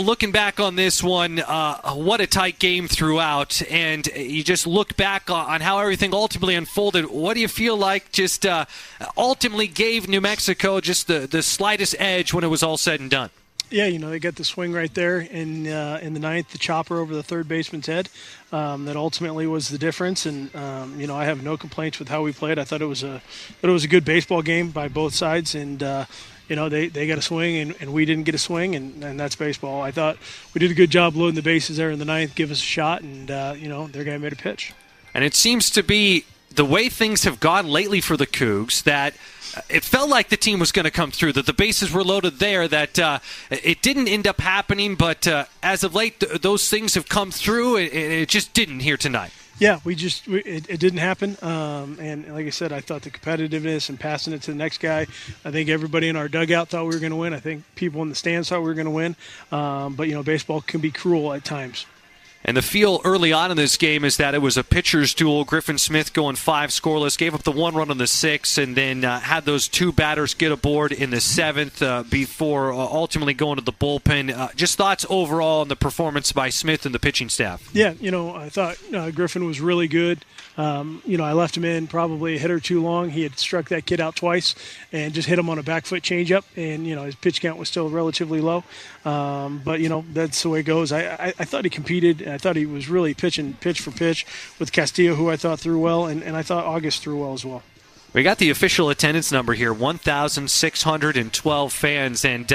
looking back on this one, what a tight game throughout, and you just look back on how everything ultimately unfolded. What do you feel like just ultimately gave New Mexico just the slightest edge when it was all said and done? Yeah, they got the swing right there in the ninth, the chopper over the third baseman's head. That ultimately was the difference, and I have no complaints with how we played. I thought it was a good baseball game by both sides, and they got a swing and we didn't get a swing, and that's baseball. I thought we did a good job loading the bases there in the ninth, give us a shot, and their guy made a pitch. And it seems to be the way things have gone lately for the Cougs that it felt like the team was going to come through, that the bases were loaded there, that it didn't end up happening, but as of late, those things have come through, and it just didn't here tonight. Yeah, it didn't happen, and like I said, I thought the competitiveness and passing it to the next guy, I think everybody in our dugout thought we were going to win. I think people in the stands thought we were going to win, but baseball can be cruel at times. And the feel early on in this game is that it was a pitcher's duel. Griffin Smith going 5 scoreless, gave up the 1 run on the 6th, and then had those 2 batters get aboard in the 7th before ultimately going to the bullpen. Just thoughts overall on the performance by Smith and the pitching staff? Yeah, I thought Griffin was really good. I left him in probably a hit or two long. He had struck that kid out twice and just hit him on a back foot changeup, and his pitch count was still relatively low. But that's the way it goes. I thought he competed. I thought he was really pitching pitch for pitch with Castillo, who I thought threw well, and I thought August threw well as well. We got the official attendance number here, 1,612 fans, and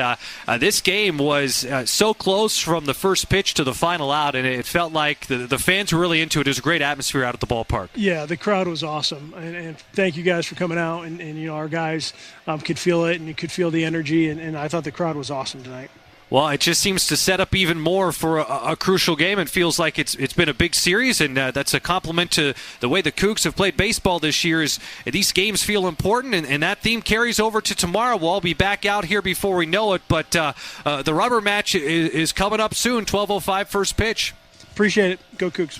this game was so close from the first pitch to the final out, and it felt like the fans were really into it. It was a great atmosphere out at the ballpark. Yeah, the crowd was awesome, and thank you guys for coming out, and our guys could feel it, and you could feel the energy, and I thought the crowd was awesome tonight. Well, it just seems to set up even more for a crucial game. It feels like it's been a big series, and that's a compliment to the way the Cougs have played baseball this year. Is these games feel important, and that theme carries over to tomorrow. We'll all be back out here before we know it, but the rubber match is coming up soon, 12:05 first pitch. Appreciate it. Go Cougs.